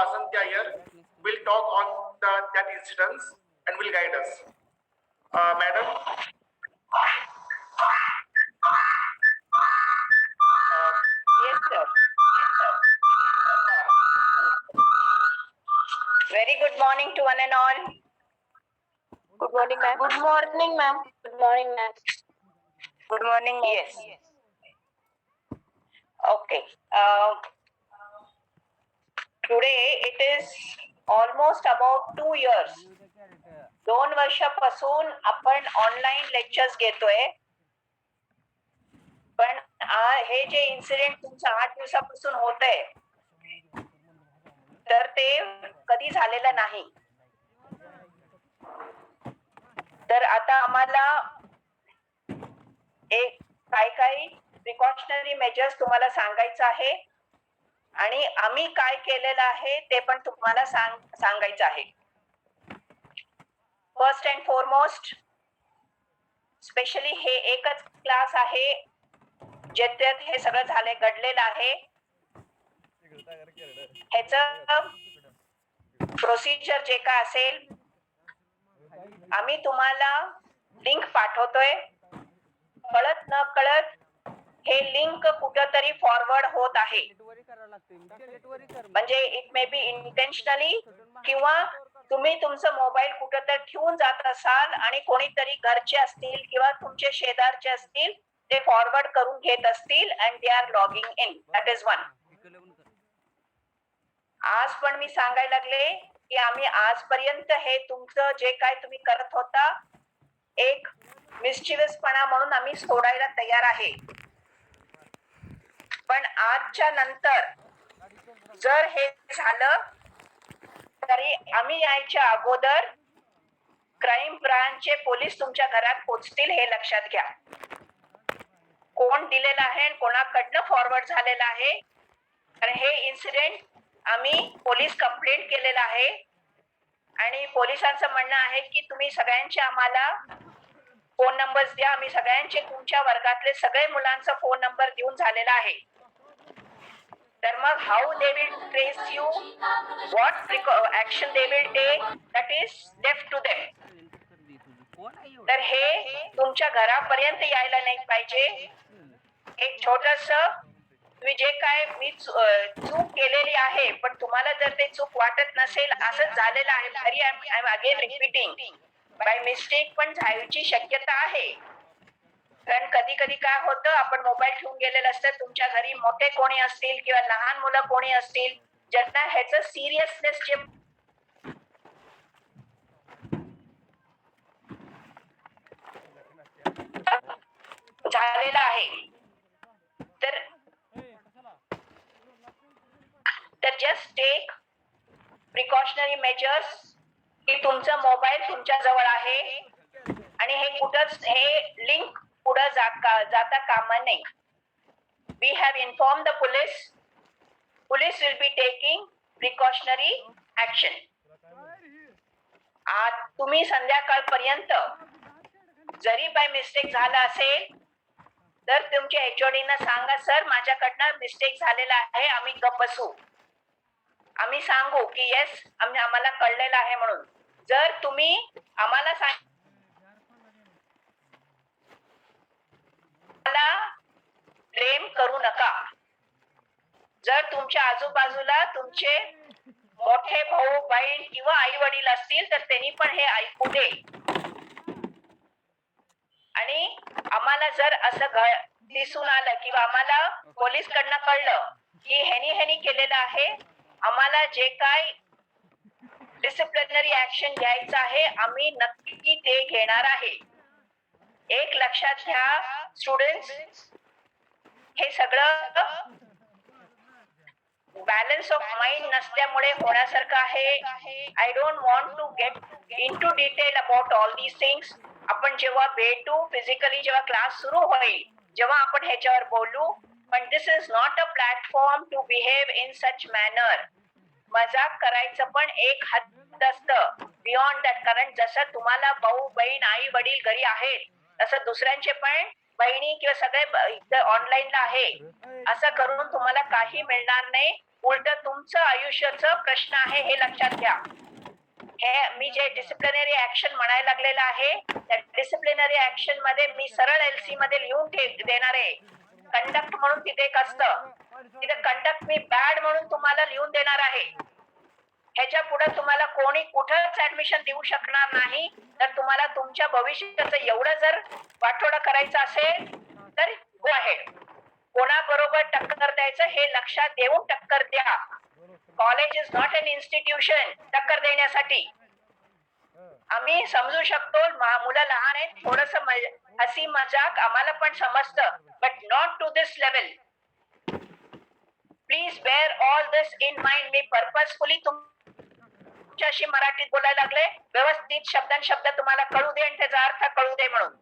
Vasanthi Iyer will talk on that incidents and will guide us. Madam. Yes, sir. Very good morning to one and all. Good morning, ma'am. Good morning, ma'am. Good morning, ma'am. Good morning. Yes. Okay. Today it is almost about 2 years. 2 वर्षापासून आपण online lectures घेतोय. पण हे जे incident तुमचं 8 दिवसापासून होतंय तर ते कधी झालेलं नाही. तर आता आम्हाला एक काही प्रिकॉशनरी मेजर्स तुम्हाला सांगायचं आहे आणि आम्ही काय केलेलं आहे ते पण तुम्हाला सांगायचं आहे. फर्स्ट अँड फॉरमोस्ट स्पेशली हे एकच क्लास आहे ज्याच्यात हे सगळं घडलेलं आहे. ह्याचं प्रोसिजर जे काय असेल आम्ही तुम्हाला लिंक पाठवतोय. कळत न कळत हे लिंक कुठंतरी फॉरवर्ड होत आहे. म्हणजे इट मे बी इंटेन्शनली किंवा तुम्ही तुमचं मोबाईल कुठंतरी ठेवून जात असाल आणि कोणीतरी घरचे असतील किंवा तुमचे शेजारचे असतील ते फॉरवर्ड करून घेत असतील and they are logging in. That is one. आज पण मी सांगायला लागले की आम्ही आजपर्यंत हे तुमचं जे काय तुम्ही करत होता एक मिस्चिवसपणा म्हणून आम्ही सोडायला तयार आहे. पण आजच्या नंतर जर हे झालं तरी आम्ही यायच्या अगोदर क्राईम ब्रांचचे पोलीस तुमच्या घरात पोहोचतील हे लक्षात घ्या. कोण दिलेलं आहे आणि कोणाकडनं फॉरवर्ड झालेलं आहे. कारण हे इन्सिडेंट आम्ही पोलीस कंप्लेंट केलेलं आहे आणि पोलिसांचं म्हणणं आहे की तुम्ही सगळ्यांचे आम्हाला फोन नंबर्स द्या. आम्ही सगळ्यांचे तुमच्या वर्गातले सगळे मुलांचा फोन नंबर देऊन झालेला आहे. तर मग how they will trace you, what action they will take, that is left to them. तर हे तुमच्या घरापर्यंत यायला नाही पाहिजे. एक छोटस तुम्ही जे काय मी चूक केलेली आहे पण तुम्हाला जर ते चूक वाटत नसेल असं झालेलं आहे तरी I am again repeating by mistake पण जायची शक्यता आहे. कारण कधी कधी काय होतं आपण मोबाईल ठेवून गेलेलं असतं. तुमच्या घरी मोठे कोणी असतील किंवा लहान मुलं कोणी असतील ज्यांना ह्याचं सिरियसनेस जे झालेलं आहे तर जस्ट टेक प्रिकॉशनरी मेजर्स की तुमचा मोबाईल तुमच्या जवळ आहे आणि हे कुठंच हे लिंक पुढे जाता कामा नये. We have inform the police. Police will be taking precautionary action. तुम्ही संध्याकाळपर्यंत जरी बाय मिस्टेक झाला असेल तर तुमच्या एचओडी ना सांगा सर माझ्याकडनं मिस्टेक झालेला आहे. आम्ही गप्प बसू. आम्ही सांगू की येस आम्हाला कळलेलं आहे म्हणून. जर तुम्ही आम्हाला ब्लेम करू नका. जर तुमच्या आजूबाजूला तुमचे मोठे भाऊ बहीण किंवा आई वडील असतील तर त्यांनी पण हे ऐकू दे. आणि आम्हाला जर असं दिसून आलं किंवा आम्हाला पोलीस कडनं कळलं की ह्यानी केलेलं आहे आम्हाला जे काय डिसिप्लिनरी ऍक्शन घ्यायचं आहे आम्ही नक्की ते घेणार आहे. एक लक्षात घ्या स्टुडंट्स हे सगळं बॅलन्स ऑफ माइंड नसल्यामुळे होण्यासारखं आहे. I don't want to get into detail about all these things. आपण जेव्हा भेटू फिजिकली जेव्हा क्लास सुरू होईल जेव्हा आपण ह्याच्यावर बोलू. पण this is not a platform to behave in such manner. मजाक करायचं पण एक हद्द असतं बियॉन्ड दॅट. कारण जसं तुम्हाला भाऊ बहीण आई वडील घरी आहेत तसं दुसऱ्यांचे पण बहिणी किंवा सगळे ऑनलाईनला आहे असं करून तुम्हाला काही मिळणार नाही. उलट तुमचं आयुष्याचं प्रश्न आहे हे लक्षात घ्या. हे मी जे डिसिप्लिनरी ऍक्शन म्हणायला लागलेलं आहे त्या डिसिप्लिनरी ऍक्शन मध्ये मी सरळ LC मध्ये लिहून देणार आहे. कंडक्ट म्हणून तिथे एक असतं, तिथे कंडक्ट मी बॅड म्हणून तुम्हाला लिहून देणार आहे. ह्याच्या पुढे तुम्हाला कोणी कुठंच ऍडमिशन देऊ शकणार नाही. तर तुम्हाला तुमच्या भविष्याचं एवढं जर वाटोळं करायचं असेल तर गो अहेड. कोणाबरोबर टक्कर द्यायचं हे लक्षात देऊन टक्कर द्या. College is not an institution टक्कर देण्यासाठी. आम्ही समजू शकतो मुलं लहान आहेत, थोडस हसी मजाक आम्हाला पण समजतं, but not to this level. Please bear all this in mind. मी पर्पजफुली तुमच्याशी मराठीत बोलायला लागले, व्यवस्थित शब्द तुम्हाला कळू दे आणि त्याचा अर्थ कळू दे म्हणून.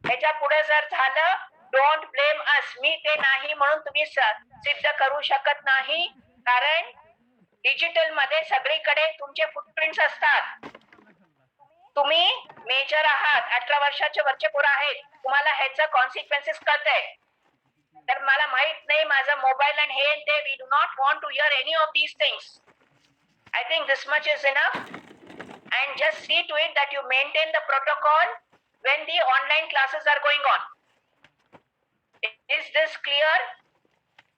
ह्याच्या पुढे जर झालं, डोंट ब्लेम अस. मी ते नाही म्हणून तुम्ही सिद्ध करू शकत नाही, कारण डिजिटल मध्ये सगळीकडे तुमचे फुटप्रिंट्स असतात. तुम्ही मेजर आहात, 18 वर्षाचे वरचे पोरं आहेत, तुम्हाला ह्याचं कॉन्सिक्वेन्सेस कळतंय. तर मला माहित नाही माझा मोबाईल आणि हे ते, we do not want to hear any of these things. I think this much is enough, and just see to it that you maintain the protocol when the online classes are going on. Is this clear?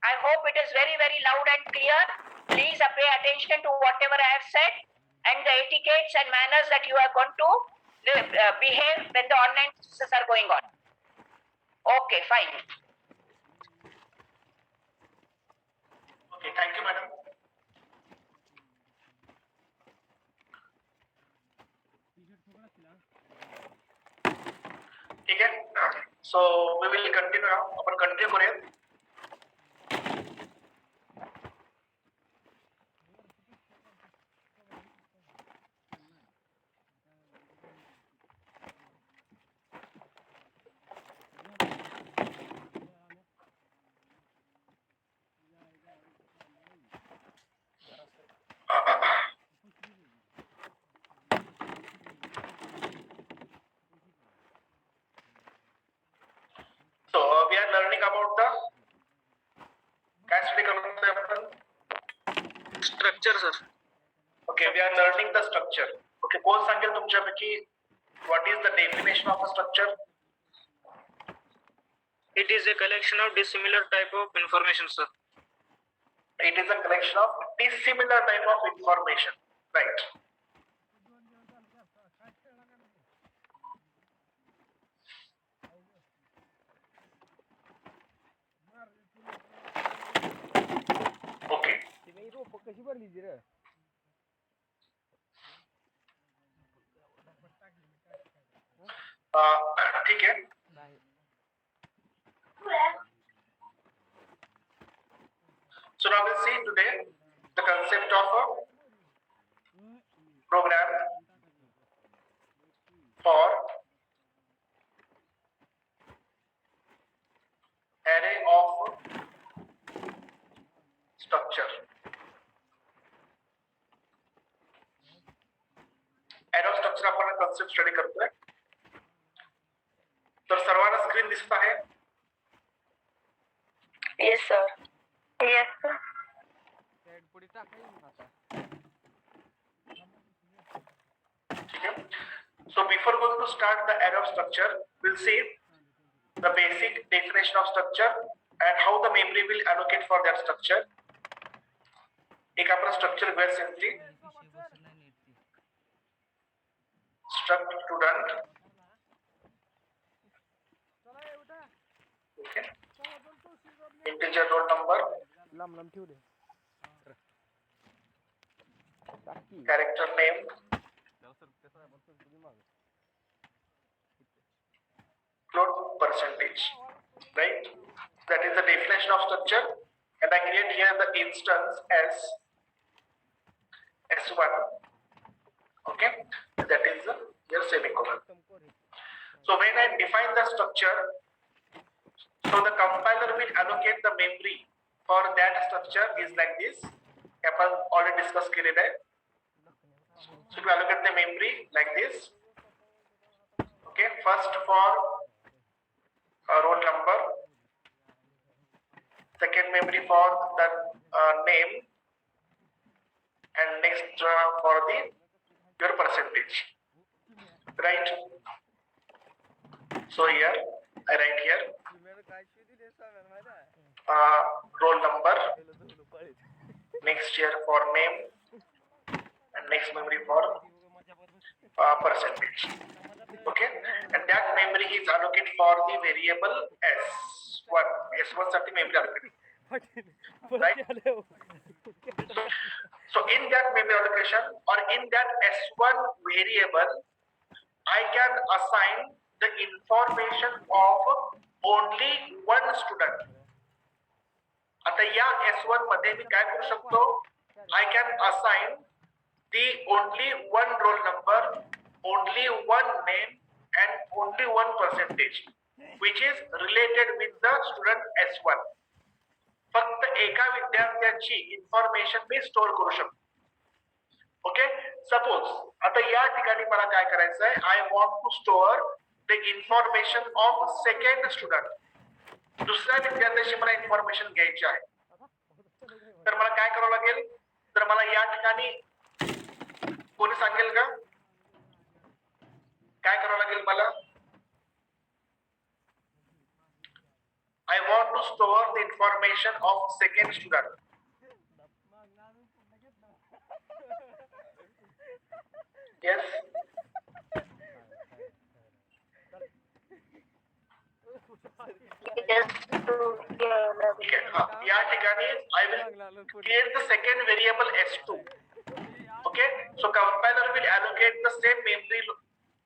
I hope it is very, very loud and clear. Please pay attention to whatever I have said and the etiquettes and manners that you are going to behave when the online classes are going on. Okay, fine. Okay, thank you, madam. ठीक आहे. So we will continue. आपण continue करूया. So we are learning about the काय study करतोय आपण? Structure sir. Okay, we are learning the structure. Okay, कोण सांगेल तुमच्यापैकी what is the definition of a structure? It is a collection of dissimilar type of information, sir. It is a collection of dissimilar type of information, right? Okay. ठीक है. So now we'll see today the concept of a program for array of structure. Array of structure आपण concept study करतोय. तर सर्वांना screen दिसत आहे? Yes, sir. Yes, sir. ठीक है. So before going to start the array of structure, we'll see the basic definition of structure and how the memory will allocate for that structure. एक आपण structure very simply struct student. Okay. Integer roll number. Character name. Float percentage. Right? That is the definition of structure. And I create here the instance as S1. Okay? That is your semicolon. So when I define the structure, so the compiler will allocate the memory for that structure is like this. आपण already discuss केलेलं आहे. So to allocate the memory like this. Okay, first for roll number, second memory for the name, and next for the your percentage, right? So here I write here roll number, next here for name, and next memory for percentage. Okay, and that memory is allocated for the variable s1. S1 साठी memory allocated, right? So in that memory allocation or in that s1 variable, I can assign the information of only one student. आता या s1 मध्ये मी काय करू शकतो? I can assign the only one roll number, only one name, and only one percentage, which is related with the student s1. फक्त एका विद्यार्थ्याची information मी store करू शकतो. ओके, सपोज आता या ठिकाणी मला काय करायचं आहे? I want to store the information of second student. दुसऱ्या विद्यार्थ्याची मला इन्फॉर्मेशन घ्यायची आहे. तर मला काय करावं लागेल? तर मला या ठिकाणी कोणी सांगेल का काय करावं लागेल मला? I want to store the information of second student. Yes. ठीक आहे. या ठिकाणी I will create the second variable s2. Okay. So compiler will allocate the same memory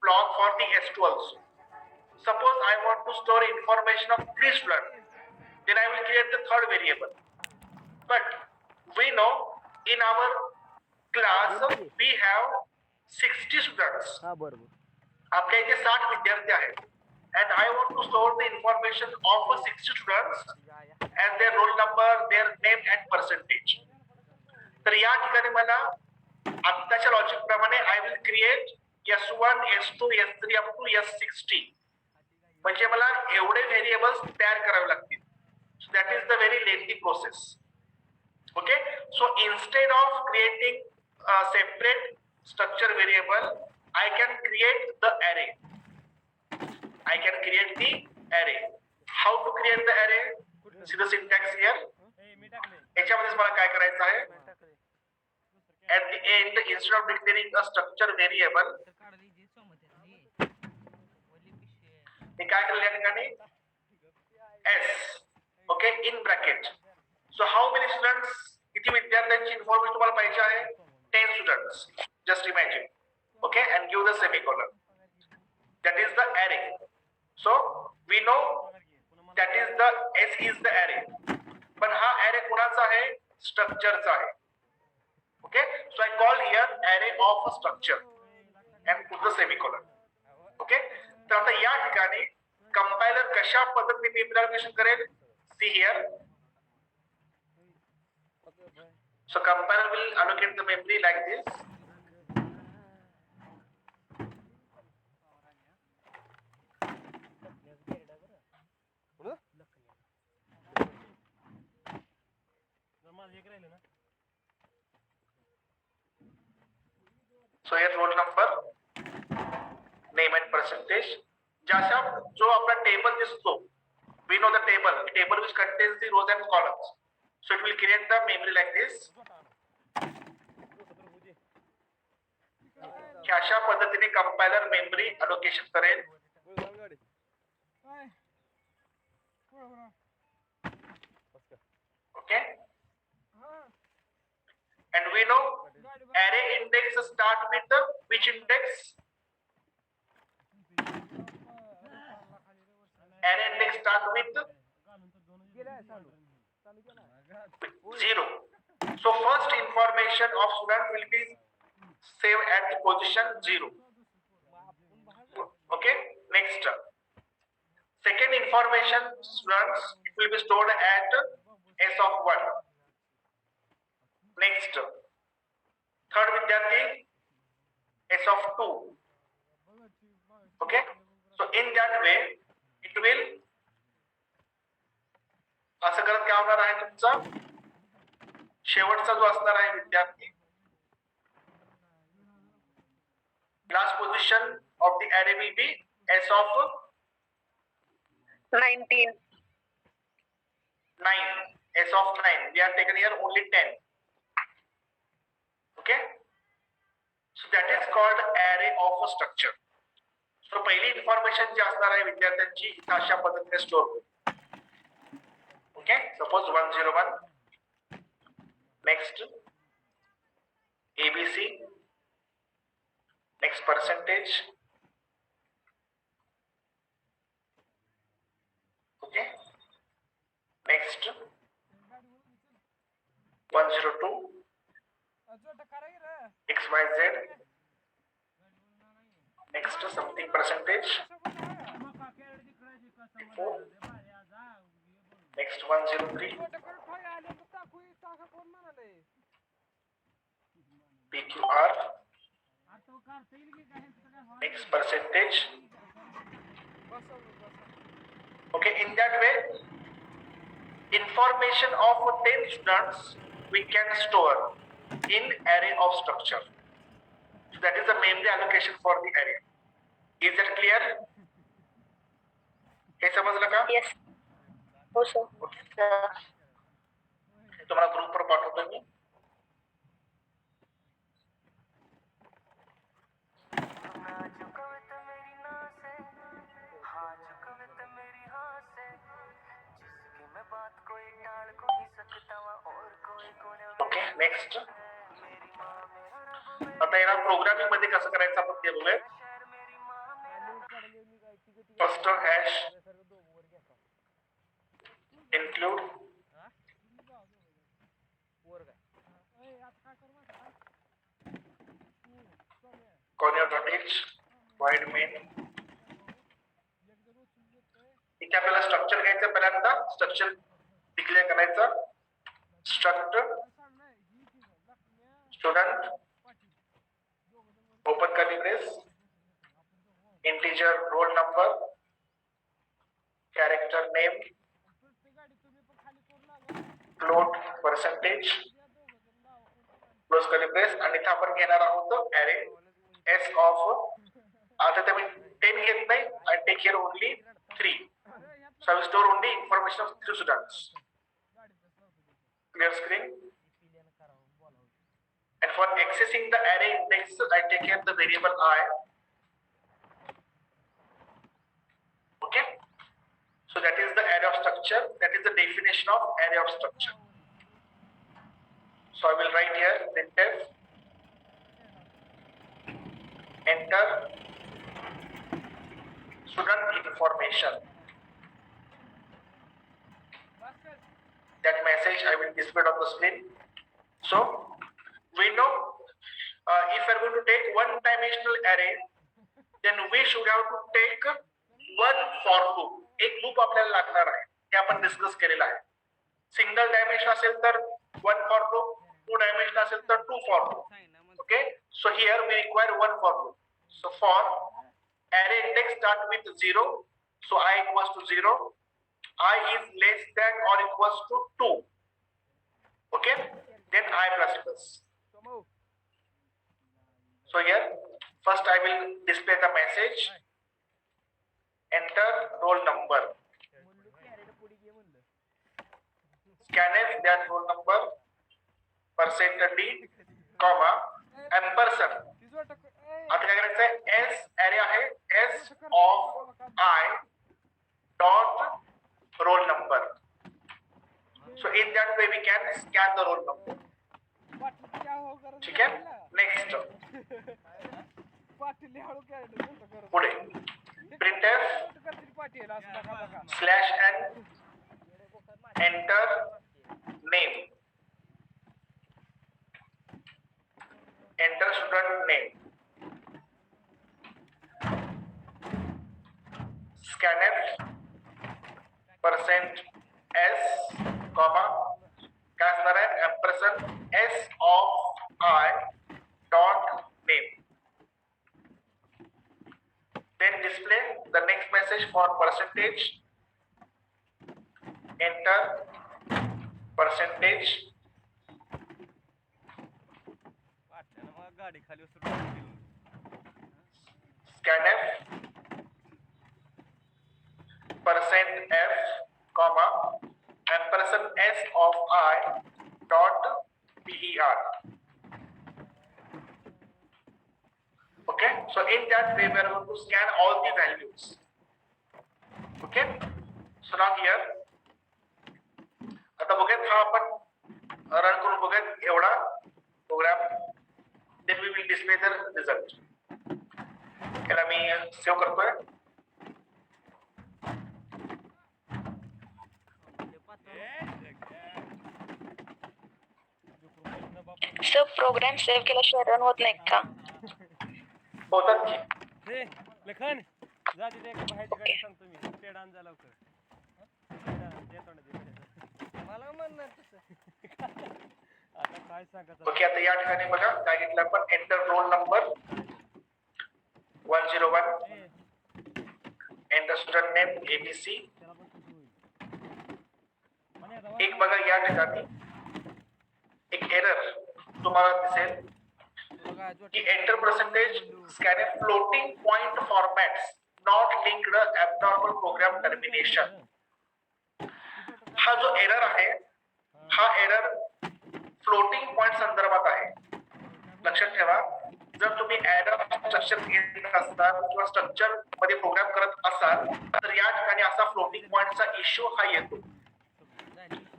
block for the s2 also. Suppose I want to store information of 3 students, then I will create the third variable. But we know in our class we have 60 students. आपल्या इथे 60 विद्यार्थी आहेत. And I want to store the information of 60 students and their roll number, their name and percentage. तर या ठिकाणी मला आत्ताच्या logic प्रमाणे I will create S1, S2, S3 up to S60. म्हणजे मला एवढे व्हेरिएबल्स तयार करावे लागतील. So that is the very lengthy process. Okay, so instead of creating separate structure variable, I can create the अरे. I can create the array. How to create the array? See the syntax here. याच्यामध्ये मला काय करायचं आहे? At the end, instead of declaring a structure variable, मी काय केलं या ठिकाणी? S. Okay, in bracket. So how many students? किती विद्यार्थ्यांची इन्फॉर्मेशन तुम्हाला पाहिजे आहे? 10 students. Just imagine. Okay, and give the semicolon. That is the array. So we know that is the S is the array. पण हा array कोणाचा आहे? स्ट्रक्चरचा आहे. Okay, so I call here array of a structure and put the semicolon. Okay, तर आता या ठिकाणी compiler कशा पद्धतीने मेमरी अलोकेशन करेल? See here. So compiler will allocate the memory like this. So here roll number, name and percentage. जैसा जो अपना table दिसतो, we know the table which contains the rows and columns. So it will create the memory like this. अशा पद्धतीने compiler memory allocation करेल. Okay. And we know array index start with the which index? Array index start with 0. So first information of student will be saved at the position 0. Okay. Next, second information students, it will be stored at S of 1. Next, third vidyarthi S of 2. Okay, so in that way it will असं करत काय होणार आहे तुमचा शेवटचा जो असणार आहे विद्यार्थी last position of the array will be s of 19. 9. S of 9. We are taken here only 10. Okay. So that is called array of a structure. So पहिली इन्फॉर्मेशन जी असणार आहे विद्यार्थ्यांची इथं अशा पद्धतीने स्टोअर होईल. Okay. Suppose 101. Next ABC. Next percentage. Okay. Next 102 XYZ. Next something percentage. 4. Next 103 PQR. Next percentage. Okay, in that way information of 10 students we can store in array of structure. So that is the memory allocation for the array. Is that clear? हे समजलं का? Yes. हो sir. तुम्हाला group पर पाठवतो मी. Okay. Next आता येणार programming मध्ये कसं करायचं आपण ते बघूया. First hash include conio.h void main. इथे आपल्याला स्ट्रक्चर घ्यायचं. पहिल्यांदा स्ट्रक्चर डिक्लेअर करायचं. Struct student open curly brace integer roll number character name float percentage close curly brace आणि इथे आपण घेणार आहोत ॲरे एस ऑफ. आता ते मी 10 घेत नाही. I take here only 3. So I will store only information of 3 students. Clear screen. And for accessing the array index, I take here the variable I. Okay. So that is the array of structure. That is the definition of array of structure. So I will write here printf enter student information. That message I will display on the screen. So we know if we are going to take one dimensional array, then we should have to take one for loop. एक loop आपल्याला लागणार आहे. हे आपण discuss केलेलं आहे. Single dimension असेल तर वन फॉर लूप, 2 डायमेन्शन असेल तर 2 for loop. Okay. So here we require one for loop. So for array index start with 0. So I equals to 0. I is less than or equals to 2. Okay. Then I plus plus. So here first I will display the message. Enter roll number. Scanf that roll number %d comma ampersand. आता काय करायचं आहे. S array आहे S of I dot roll number. So in that way we can scan the roll number. ठीक है. Next पुढे printf /n enter name. Enter student name. Scanf %s comma काय असणार आहे ampersand S of I dot name. Then display the next message for percentage. Enter percentage scanf percent f comma ampersand s of I dot per. Okay, so in that way we are going to scan all the values. Okay, so now here आता बघूयात हा आपण run करून बघूयात एवढा program. then we will display the result. याला मी save करतोय. सर प्रोग्राम सेव्ह केल्याशिवाय रन होत नाही का? होतात की रे लखन जा तिथे एक बाहेरची गाडी सांगतो मी पेड आण जा लवकर मला म्हणणार तसं आता काय सांगत ओके. आता या ठिकाणी बघा काय घेतलं आपण enter roll number 101 enter student name ABC. एक बघा या ठिकाणी एक एरर तुम्हाला दिसेल की enter percentage scan floating point formats not linked abnormal program termination. हा जो एरर आहे हा एरर फ्लोटिंग पॉइंट संदर्भात आहे. लक्षात ठेवा, जर तुम्ही एरर स्ट्रक्चर घेत असाल किंवा स्ट्रक्चर मध्ये प्रोग्राम करत असाल तर या ठिकाणी असा फ्लोटिंग पॉइंटचा इश्यू हा येतो.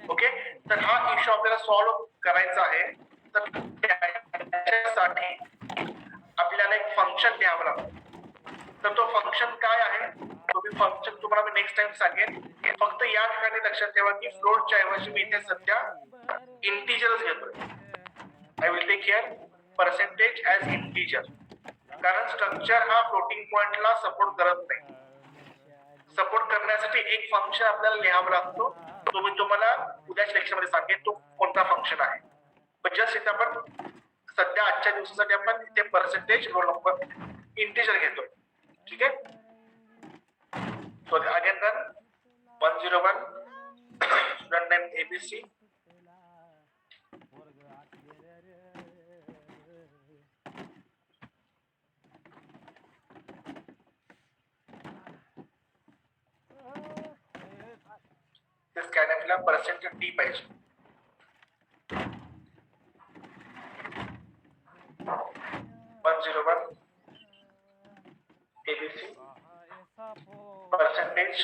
ओके, तर हा इश्यू आपल्याला सॉल्व्ह करायचा आहे. तर त्यासाठी आपल्याला एक फंक्शन द्यावं लागतं. तर तो फंक्शन काय आहे तो मी फंक्शन तुम्हाला मी नेक्स्ट टाइम सांगेन. फक्त या ठिकाणी लक्षात ठेवा की फ्लोटच्या ऐवजी मी इथे सध्या इंटिजरच घेतोय. I will take here percentage as integer, कारण स्ट्रक्चर हा फ्लोटिंग पॉइंटला सपोर्ट करत नाही. सपोर्ट करण्यासाठी एक फंक्शन आपल्याला लिहावं लागतो. तो मी तुम्हाला उद्याच्या लेक्चर मध्ये सांगेन तो कोणता फंक्शन आहे. पण जस्ट इथे आपण सध्या आजच्या दिवसासाठी आपण इथे पर्सेंटेज रोल नंबर इंटिजर घेतो. ठीक आहे. So again run 101 student name ABC. स्कॅनफला पर्सेंटेज D पाहिजे. 101 ABC percentage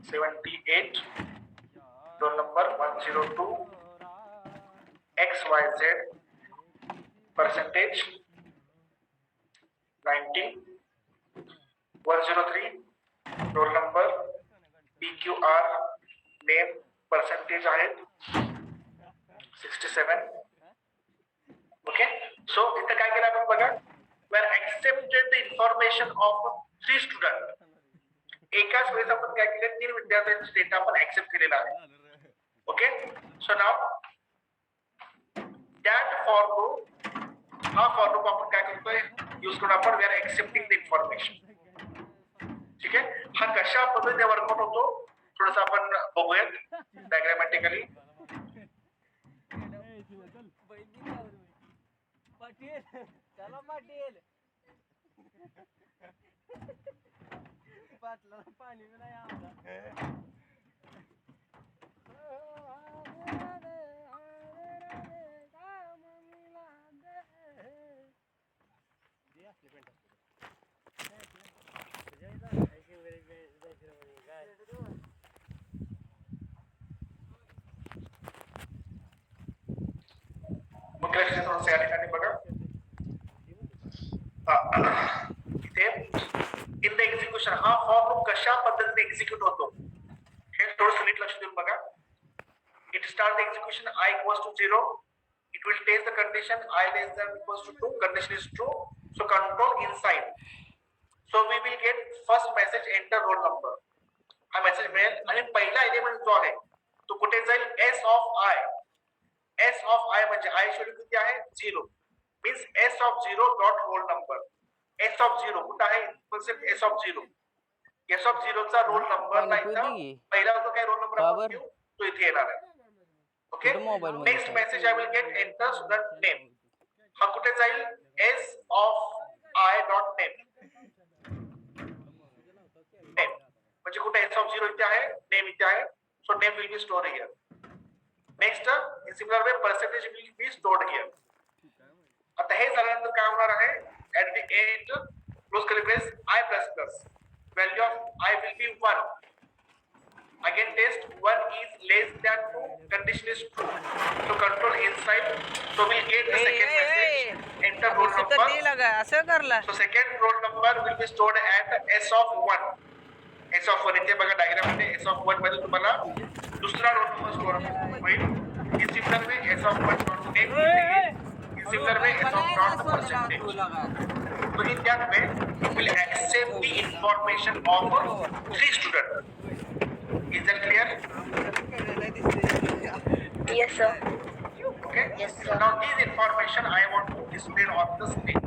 78 roll number 102 XYZ percentage 90 103 roll number PQR name percentage आहेत 67. ओके, सो इथे काय केलं आपण बघा, we accepted the information of 3 student. एकाच वेळेस आपण काय केले 3 विद्यार्थ्यांचे डेटा आपण एक्सेप्ट केलेला आहे. Okay, so now that for loop, हा फॉर लूप आपण काय करतोय यूज करून आपण वेर एक्सेप्टिंग द इन्फॉर्मेशन. ठीक आहे, हा कशा पद्धतीने वर्कआउट होतो थोडंसं आपण बघूयात डायग्रामॅटिकली. पाटील चला पाटील पाटला पाणी बी नाही आमचा. थोडंसं या ठिकाणी बघा इथे इन द एक्झिक्युशन हा फॉर लूप कशा पद्धतीने एक्झिक्यूट होतो हे थोडंसं नीट लक्ष देऊन बघा. It start the execution I equals to 0. It will take the condition I less than equals to 2. Condition is true. So control inside. So we will get first message enter roll number. हा message मिळेल आणि पहिला element जो आहे तो कुठे जाईल S of I. S of I म्हणजे I शेड्यूल किती आहे 0. Means S of 0 dot roll number. S of 0 कुठे आहे S of 0. S of 0 चा रोल नंबर नाही तर पहिला जो काही रोल नंबर आपण घेऊ तो इथे येणार आहे. Okay next message I will get enter student name हा कुठे जाईल S of i dot name म्हणजे कुठे एस ऑफ 0 इथे आहे नेम इथे आहे so name will be stored here next in similar way percentage will be stored here आता हे झाल्यानंतर काय होणार आहे at the end close curly brace I plus plus value of I will be 1 again test 1 is less than 2 condition is true so control inside so we'll get the second message enter roll number so second roll number will be stored at s of 1 s of 1 इथे बघा diagram मध्ये s of 1 मध्ये तुम्हाला दुसरा roll number store होईल in similar way s of 1 dot name in similar way s of dot percentage so in that way you will accept the information of 3 students. Is that clear? Yes, sir. Okay. Yes, So now this information I want to display on the screen.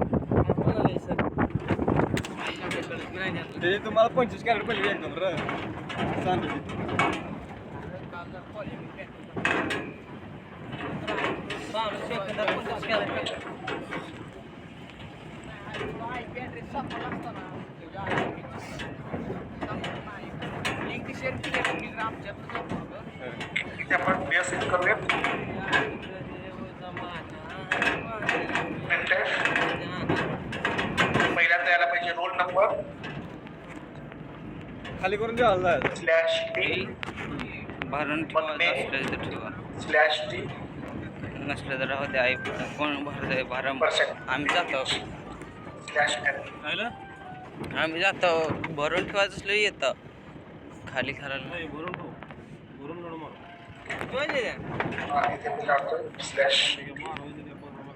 ते तुम्हाला 25 crate पडली एकदम र सांग इथे आपण व्यवस्थित करूयात पहिल्यांदा यायला पाहिजे रोल नंबर खाली करून द्यायला स्लॅश टी भरून ठेवायचं असलं तर ठेवा स्लॅश टी नसलं तर राहू द्या कोण भरतंय भरम पर्सेंट आम्ही जातो स्लॅश एन आम्ही जातो भरून ठेवायचं असलं येतं खाली करायला इथे मी लावतोय स्लॅश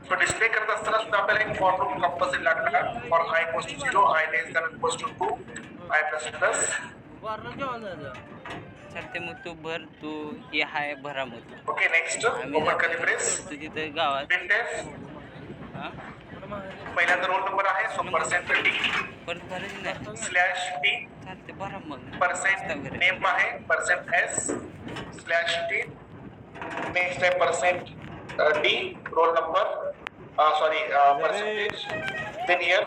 सो डिस्प्ले करत असताना सुद्धा आपल्याला एक फॉर लूप कंपल्सरी लागणार for i equals to 0 i less than equals to 2 i plus plus चालते मग तू भर तू हे हाय भरा मग okay next open curly brace तू तिथे गावात प्रिंटफ हा पहिल्यांदा रोल नंबर आहे सो पर्सेंट टी परत भरायचं नाही स्लॅश टी चालते भरा मग पर्सेंट नेम आहे percent s slash t next आहे percent d roll number sorry percentage then here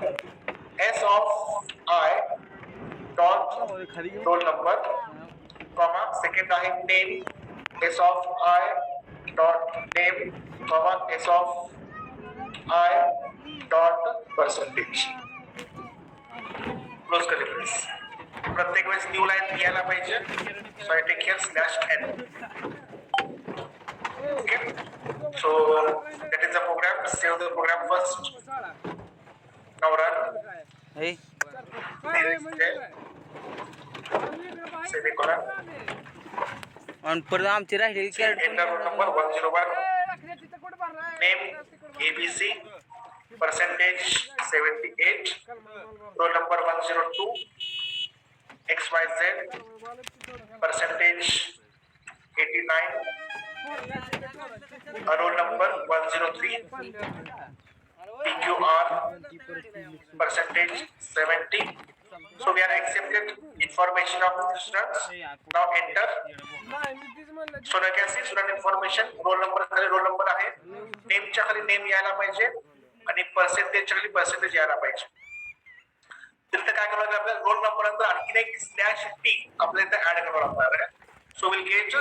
s of i dot roll number comma second आहे name s of i dot name comma s of i dot percentage close करेल please प्रत्येक वेळेस new line यायला पाहिजे so I take here slash n okay so that is the program save the program first now run हे semicolon आणि परत आमची राहिलेली enter roll number 101 name abc percentage 78 roll number 102 xyz percentage 89 roll number 103 pqr percentage 70 so we are accepted information of the students now enter so now you can see student information roll number खाली roll number आहे name च्या खाली name यायला पाहिजे आणि percentage च्या खाली percentage यायला पाहिजे तिथे काय करावं लागेल आपल्याला रोल नंबर नंतर आणखी एक स्लॅश टी आपल्याला इथे ऍड करावं लागणार आहे so will get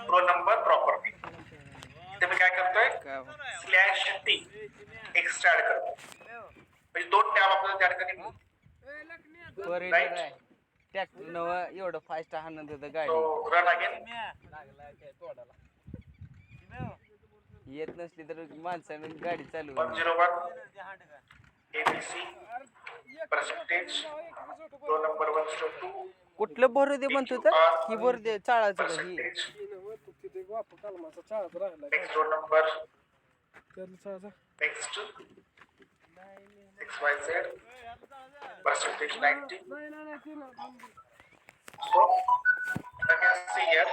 roll number properly इथे मी काय करतोय स्लॅश टी एक्स्ट्रा ऍड करतो म्हणजे दोन टॅब आपल्याला ऍड करायचे राईट ट्रॅक्टर नव एवढं फास्ट हाणत होतं गाडी सो रन अगेन येत नसली तर माणसानं गाडी चालू 101 ABC percentage roll number 102 कुठलं भरू दे म्हणतो तर ही भरू दे चाळाचं का ही next roll number next XYZ percentage 90 so I can see here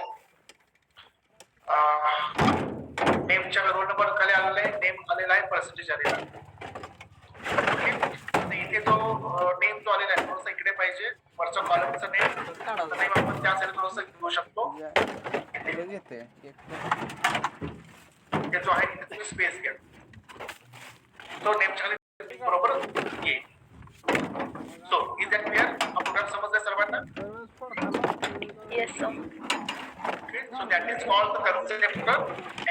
name च्या roll number खाली आलेला आहे name आलेला आहे percentage आलेला आहे इथे तो नेम जो आलेला आहे थोडंसं इकडे पाहिजे वरच्या कॉलमचं नेम आपण त्या साईड थोडंसं घेऊ शकतो इथे घेते ते जो आहे तिथे तुम्ही स्पेस घ्या. सो नेमच्या बरोबर येईल. So is that clear? हा प्रोग्राम समजला सर्वांना? Yes sir. Okay, so that is called the concept of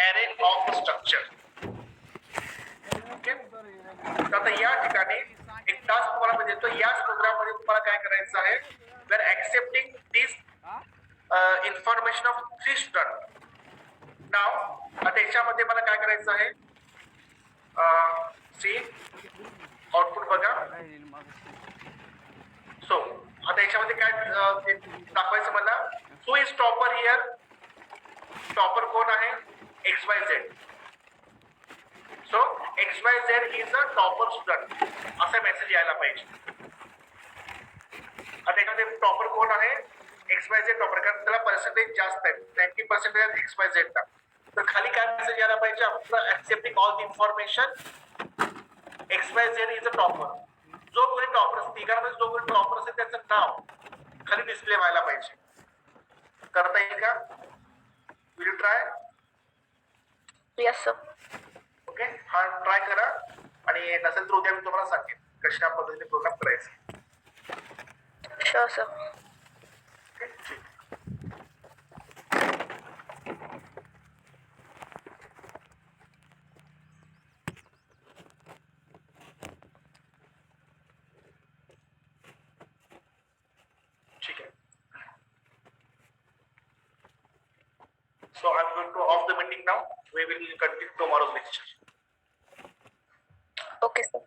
array of structure. Okay. तर आता या ठिकाणी एक टास्क तुम्हाला म्हणजे तो याच प्रोग्राम मध्ये तुम्हाला काय करायचं आहे? We are accepting this information of 3 student. Now आता याच्यामध्ये मला काय करायचं आहे? सी आउटपुट बघा. सो आता याच्यामध्ये काय दाखवायचं मला? हु इज टॉपर हियर? टॉपर कोण आहे? XYZ. So XYZ is a topper student असा मेसेज यायला पाहिजे. आता याच्यामध्ये टॉपर कोण आहे? XYZ टॉपर, कारण त्याला पर्सेंटेज जास्त आहे, 90% आहे XYZ ला. तर खाली काय मेसेज यायला पाहिजे? After accepting all the information XYZ is a topper. जो कोणी टॉपर असेल, तिघांमध्ये जो कोणी टॉपर असेल त्याचं नाव खाली डिस्प्ले व्हायला पाहिजे. करता येईल का? Will try? Yes sir. Okay, हा ट्राय करा आणि नसेल तर उद्या मी तुम्हाला सांगेन कशा पद्धतीने प्रोग्राम करायचा. Sure sir. ओके, ठीक. ठीक आहे. So I'm going to off the meeting now. We will continue tomorrow's lecture. Okay sir.